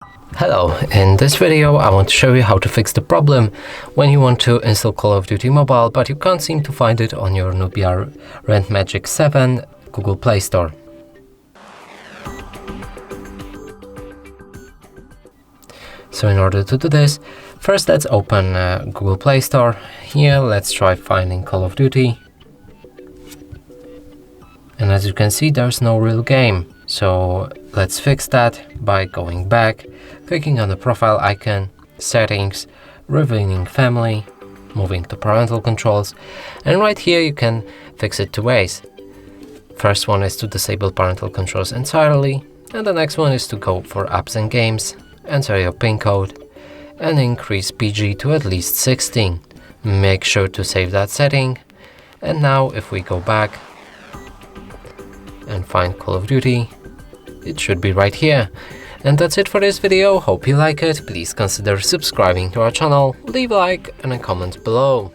Hello, in this video I want to show you how to fix the problem when you want to install Call of Duty Mobile but you can't seem to find it on your Nubia Red Magic 7 Google Play Store. So in order to do this, first let's open Google Play Store. Here let's try finding Call of Duty. And as you can see, there's no real game. So let's fix that by going back, clicking on the profile icon, settings, revealing family, moving to parental controls, and right here you can fix it two ways. First one is to disable parental controls entirely, and the next one is to go for apps and games, enter your PIN code, and increase PG to at least 16. Make sure to save that setting. And now if we go back and find Call of Duty, it should be right here. And that's it for this video. Hope you like it. Please consider subscribing to our channel, leave a like and a comment below.